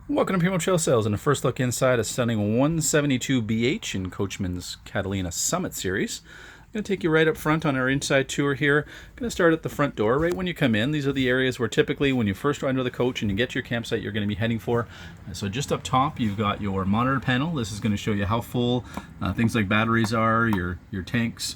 Welcome to Primo Trail Sales and a first look inside a stunning 172 BH in Coachman's Catalina Summit Series. I'm going to take you right up front on our inside tour here. I'm going to start at the front door right when you come in. These are the areas where typically when you first enter the coach and you get to your campsite you're going to be heading for. So just up top you've got your monitor panel. This is going to show you how full things like batteries are, your tanks.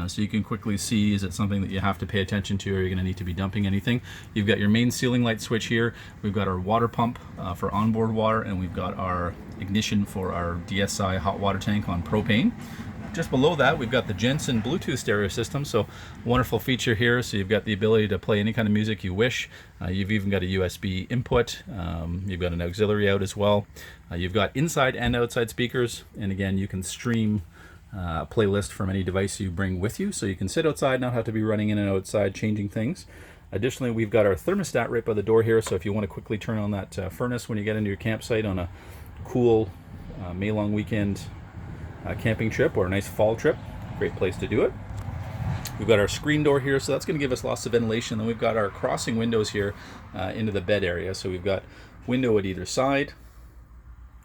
So you can quickly see, is it something that you have to pay attention to, or you're going to need to be dumping anything. You've got your main ceiling light switch here. We've got our water pump for onboard water, and we've got our ignition for our DSI hot water tank on propane. Just below that, we've got the Jensen Bluetooth stereo system, so wonderful feature here. So you've got the ability to play any kind of music you wish. You've even got a USB input. You've got an auxiliary out as well. You've got inside and outside speakers, and again, you can stream playlist from any device you bring with you, so you can sit outside, not have to be running in and outside changing things. Additionally, we've got our thermostat right by the door here, so if you want to quickly turn on that furnace when you get into your campsite on a cool May long weekend camping trip or a nice fall trip, great place to do it. We've got our screen door here, so that's going to give us lots of ventilation. Then we've got our crossing windows here into the bed area, so we've got window at either side.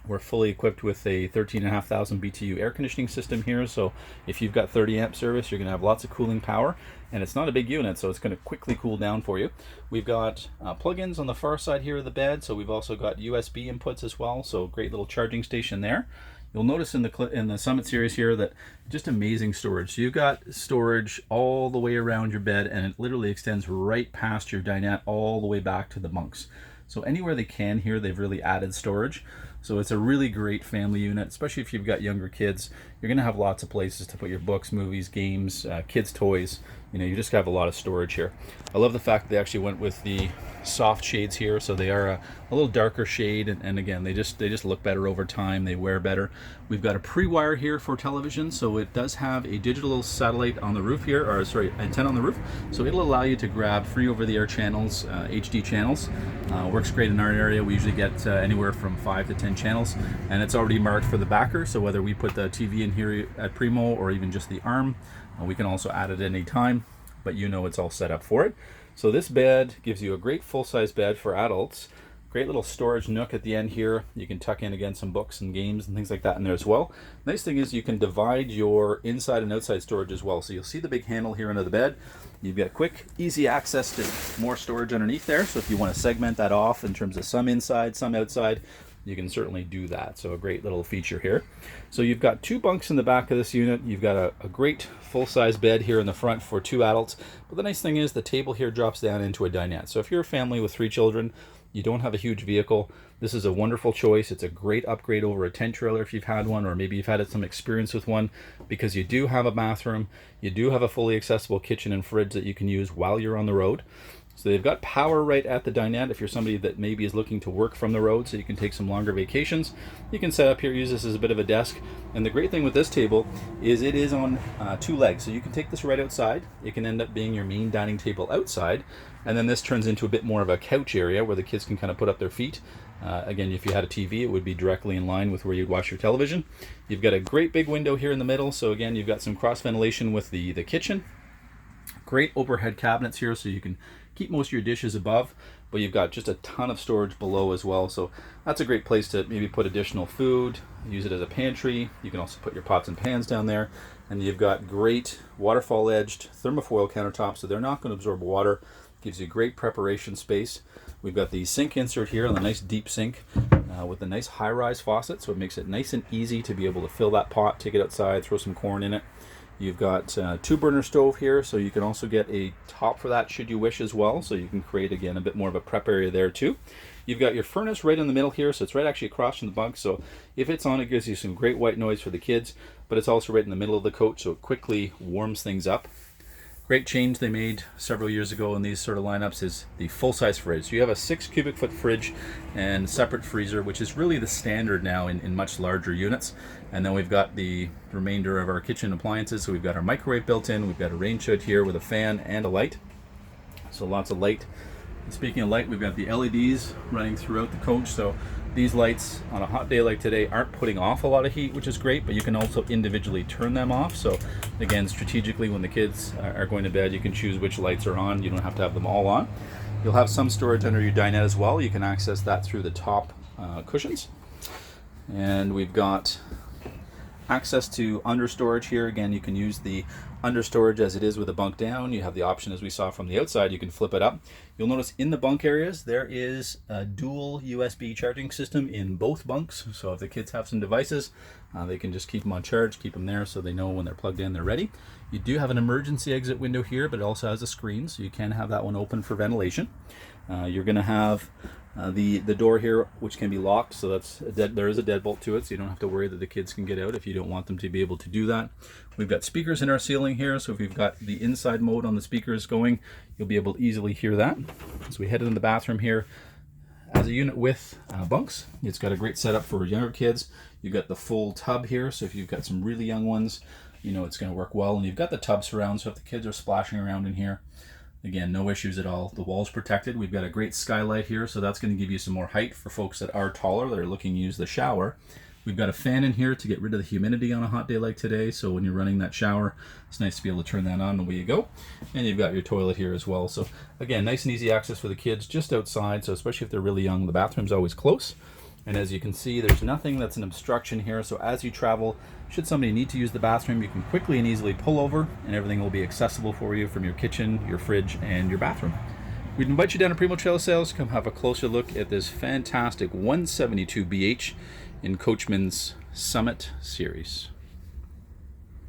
We're fully equipped with a 13,500 BTU air conditioning system here, so if you've got 30 amp service, you're going to have lots of cooling power, and it's not a big unit, so it's going to quickly cool down for you. We've got plug-ins on the far side here of the bed, so we've also got USB inputs as well, so great little charging station there. You'll notice in the Summit Series here that just amazing storage. So you've got storage all the way around your bed, and it literally extends right past your dinette all the way back to the bunks. So anywhere they can here, they've really added storage. So it's a really great family unit, especially if you've got younger kids. You're going to have lots of places to put your books, movies, games, kids' toys. You know, you just have a lot of storage here. I love the fact that they actually went with the soft shades here, so they are a little darker shade, and again, they just look better over time. They wear better. We've got a pre-wire here for television, so it does have a digital satellite on the roof here, or sorry, antenna on the roof. So it'll allow you to grab free over-the-air channels, HD channels. Works great in our area. We usually get anywhere from 5 to 10 channels, and it's already marked for the backer. So whether we put the TV in here at Primo or even just the arm, we can also add it at any time, but you know it's all set up for it. So this bed gives you a great full-size bed for adults. Great little storage nook at the end here. You can tuck in again some books and games and things like that in there as well. Nice thing is you can divide your inside and outside storage as well. So you'll see the big handle here under the bed. You've got quick, easy access to more storage underneath there. So if you want to segment that off in terms of some inside, some outside, you can certainly do that. So a great little feature here. So you've got two bunks in the back of this unit. You've got a great full-size bed here in the front for two adults. But the nice thing is the table here drops down into a dinette. So if you're a family with 3 children, you don't have a huge vehicle, this is a wonderful choice. It's a great upgrade over a tent trailer if you've had one, or maybe you've had some experience with one, because you do have a bathroom, you do have a fully accessible kitchen and fridge that you can use while you're on the road. So they've got power right at the dinette if you're somebody that maybe is looking to work from the road, so you can take some longer vacations. You can set up here, use this as a bit of a desk. And the great thing with this table is it is on 2 legs, so you can take this right outside. It can end up being your main dining table outside, and then this turns into a bit more of a couch area where the kids can kind of put up their feet. Again, if you had a TV, it would be directly in line with where you'd watch your television. You've got a great big window here in the middle, so again, you've got some cross ventilation with the kitchen. Great overhead cabinets here, so you can keep most of your dishes above, but you've got just a ton of storage below as well. So that's a great place to maybe put additional food, use it as a pantry. You can also put your pots and pans down there. And you've got great waterfall edged thermofoil countertops, so they're not going to absorb water. Gives you great preparation space. We've got the sink insert here on the nice deep sink with a nice high-rise faucet, so it makes it nice and easy to be able to fill that pot, take it outside, throw some corn in it. You've got 2-burner stove here, so you can also get a top for that should you wish as well, so you can create again a bit more of a prep area there too. You've got your furnace right in the middle here, so it's right actually across from the bunk, so if it's on, it gives you some great white noise for the kids, but it's also right in the middle of the coach, so it quickly warms things up. Great change they made several years ago in these sort of lineups is the full-size fridge. So you have a 6 cubic foot fridge and separate freezer, which is really the standard now in much larger units. And then we've got the remainder of our kitchen appliances. So we've got our microwave built in, we've got a range hood here with a fan and a light. So lots of light. And speaking of light, we've got the LEDs running throughout the coach. So these lights on a hot day like today aren't putting off a lot of heat, which is great, but you can also individually turn them off. So again, strategically, when the kids are going to bed, you can choose which lights are on. You don't have to have them all on. You'll have some storage under your dinette as well. You can access that through the top cushions. And we've got access to under storage here. Again, you can use the under storage as it is with a bunk down. You have the option, as we saw from the outside, you can flip it up. You'll notice in the bunk areas there is a dual USB charging system in both bunks, so if the kids have some devices, they can just keep them on charge, keep them there so they know when they're plugged in they're ready. You do have an emergency exit window here, but it also has a screen, so you can have that one open for ventilation. You're going to have the door here, which can be locked, so there is a deadbolt to it, so you don't have to worry that the kids can get out if you don't want them to be able to do that. We've got speakers in our ceiling here, so if you've got the inside mode on the speakers going, you'll be able to easily hear that. So we head into the bathroom here. As a unit with bunks, it's got a great setup for younger kids. You've got the full tub here, so if you've got some really young ones, you know it's going to work well. And you've got the tub surround, so if the kids are splashing around in here, again, no issues at all. The wall's protected. We've got a great skylight here, so that's going to give you some more height for folks that are taller, that are looking to use the shower. We've got a fan in here to get rid of the humidity on a hot day like today, so when you're running that shower, it's nice to be able to turn that on and away you go. And you've got your toilet here as well. So again, nice and easy access for the kids just outside, so especially if they're really young, the bathroom's always close. And as you can see, there's nothing that's an obstruction here, so as you travel, should somebody need to use the bathroom, you can quickly and easily pull over, and everything will be accessible for you from your kitchen, your fridge, and your bathroom. We'd invite you down to Primo Trailer Sales to come have a closer look at this fantastic 172BH in Coachmen's Summit series.